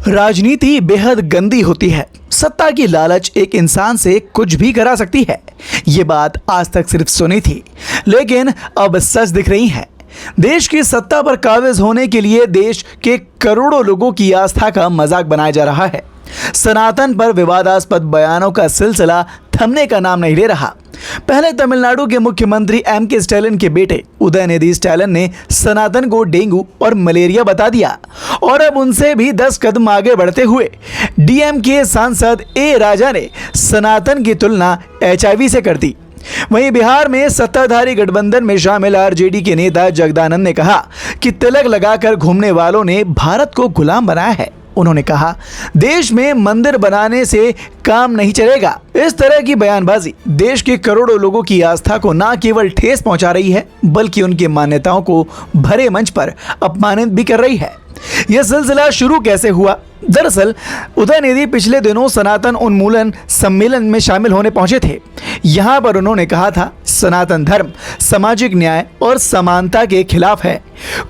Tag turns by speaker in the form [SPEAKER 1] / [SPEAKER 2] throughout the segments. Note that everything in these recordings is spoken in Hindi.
[SPEAKER 1] राजनीति बेहद गंदी होती है। सत्ता की लालच एक इंसान से कुछ भी करा सकती है। ये बात आज तक सिर्फ सुनी थी, लेकिन अब सच दिख रही है। देश की सत्ता पर काबिज होने के लिए देश के करोड़ों लोगों की आस्था का मजाक बनाया जा रहा है। सनातन पर विवादास्पद बयानों का सिलसिला थमने का नाम नहीं ले रहा। पहले तमिलनाडु के मुख्यमंत्री एम.के. स्टालिन के बेटे उदयनिधि स्टालिन ने सनातन को डेंगू और मलेरिया बता दिया और अब उनसे भी 10 कदम आगे बढ़ते हुए डीएमके सांसद ए राजा ने सनातन की तुलना एचआईवी से कर दी। वहीं बिहार में सत्ताधारी गठबंधन में शामिल आरजेडी के नेता जगदानंद ने कहा कि तिलक लगाकर घूमने वालों ने भारत को गुलाम बनाया है। उन्होंने कहा, देश में मंदिर बनाने से काम नहीं चलेगा। इस तरह की बयानबाजी देश के करोड़ों लोगों की आस्था को न केवल ठेस पहुंचा रही है, बल्कि उनकी मान्यताओं को भरे मंच पर अपमानित भी कर रही है। यह सिलसिला शुरू कैसे हुआ? दरअसल उदयनिधि पिछले दिनों सनातन उन्मूलन सम्मेलन में शामिल होने पहुंचे थे। यहां पर उन्होंने कहा था, सनातन धर्म सामाजिक न्याय और समानता के खिलाफ है।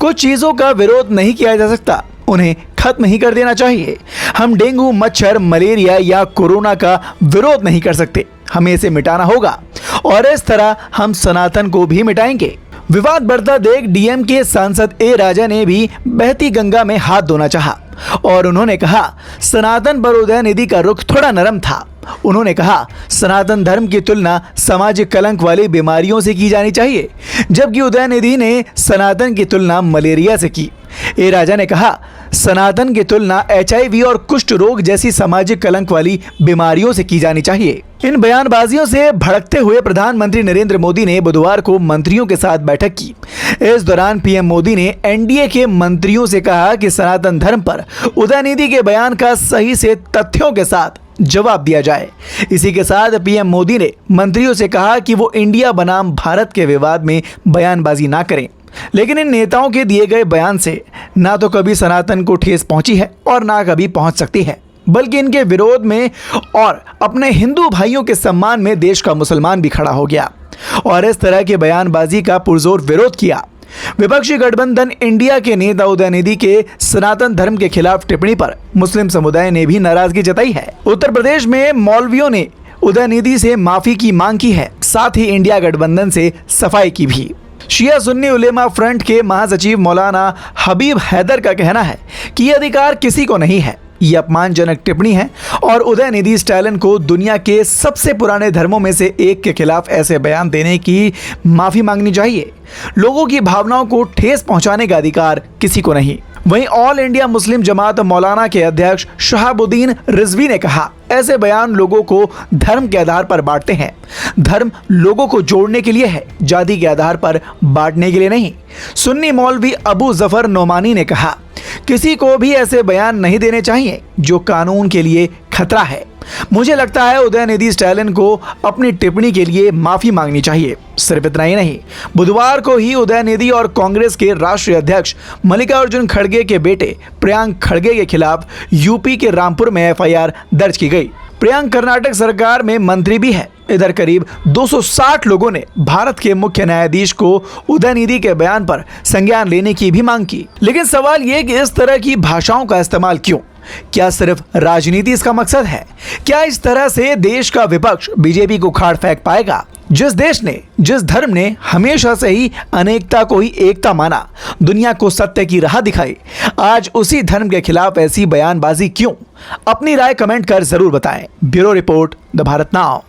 [SPEAKER 1] कुछ चीजों का विरोध नहीं किया जा सकता, उन्हें खत्म ही कर देना चाहिए। हम डेंगू, मच्छर, मलेरिया या कोरोना का विरोध नहीं कर सकते, हमें इसे मिटाना होगा और इस तरह हम सनातन को भी मिटाएंगे। विवाद बढ़ता देख डीएमके सांसद ए राजा ने भी बहती गंगा में हाथ धोना चाहा और उन्होंने कहा, सनातन पर उदयनिधि का रुख थोड़ा नरम था। उन्होंने कहा, सनातन धर्म की तुलना सामाजिक कलंक वाली बीमारियों से की जानी चाहिए, जबकि उदयनिधि ने सनातन की तुलना मलेरिया से की। ए राजा ने कहा, सनातन की तुलना एचआईवी और कुष्ठ रोग जैसी सामाजिक कलंक वाली बीमारियों से की जानी चाहिए। इन बयानबाजियों से भड़कते हुए प्रधानमंत्री नरेंद्र मोदी ने बुधवार को मंत्रियों के साथ बैठक की। इस दौरान पीएम मोदी ने एनडीए के मंत्रियों से कहा कि सनातन धर्म पर उदयनिधि के बयान का सही से तथ्यों के साथ जवाब दिया जाए। इसी के साथ पीएम मोदी ने मंत्रियों से कहा कि वो इंडिया बनाम भारत के विवाद में बयानबाजी ना करें। लेकिन इन नेताओं के दिए गए बयान से ना तो कभी सनातन को ठेस पहुंची है और ना कभी पहुंच सकती है, बल्कि इनके विरोध में और अपने हिंदू भाइयों के सम्मान में देश का मुसलमान भी खड़ा हो गया और इस तरह के बयानबाजी का पुरजोर विरोध किया। विपक्षी गठबंधन इंडिया के नेता उदयनिधि के सनातन धर्म के खिलाफ टिप्पणी पर मुस्लिम समुदाय ने भी नाराजगी जताई है। उत्तर प्रदेश में मौलवियों ने उदयनिधि से माफी की मांग की है, साथ ही इंडिया गठबंधन से सफाई की भी। शिया सुन्नी उलेमा फ्रंट के महासचिव मौलाना हबीब हैदर का कहना है कि यह अधिकार किसी को नहीं है। यह अपमानजनक टिप्पणी है और उदयनिधि स्टालिन को दुनिया के सबसे पुराने धर्मों में से एक के खिलाफ ऐसे बयान देने की माफी मांगनी चाहिए। लोगों की भावनाओं को ठेस पहुंचाने का अधिकार किसी को नहीं। वहीं ऑल इंडिया मुस्लिम जमात मौलाना के अध्यक्ष शहाबुद्दीन रिजवी ने कहा, ऐसे बयान लोगों को धर्म के आधार पर बांटते हैं। धर्म लोगों को जोड़ने के लिए है, जाति के आधार पर बांटने के लिए नहीं। सुन्नी मौलवी अबू जफर नोमानी ने कहा, किसी को भी ऐसे बयान नहीं देने चाहिए जो कानून के लिए खतरा है। मुझे लगता है उदयनिधि स्टालिन को अपनी टिप्पणी के लिए माफी मांगनी चाहिए। सिर्फ इतना ही नहीं, बुधवार को ही उदयनिधि और कांग्रेस के राष्ट्रीय अध्यक्ष मल्लिकार्जुन खड़गे के बेटे प्रियंक खड़गे के खिलाफ यूपी के रामपुर में एफआईआर दर्ज की गई। प्रियंक कर्नाटक सरकार में मंत्री भी है। इधर करीब 260 लोगों ने भारत के मुख्य न्यायाधीश को उदयनिधि के बयान पर संज्ञान लेने की भी मांग की। लेकिन सवाल ये कि इस तरह की भाषाओं का इस्तेमाल क्यों? क्या सिर्फ राजनीति इसका मकसद है? क्या इस तरह से देश का विपक्ष बीजेपी को खाड़ फेंक पाएगा? जिस देश ने, जिस धर्म ने हमेशा से ही अनेकता को ही एकता माना, दुनिया को सत्य की राह दिखाई, आज उसी धर्म के खिलाफ ऐसी बयानबाजी क्यों? अपनी राय कमेंट कर जरूर बताएं। Bureau report, the Bharat now.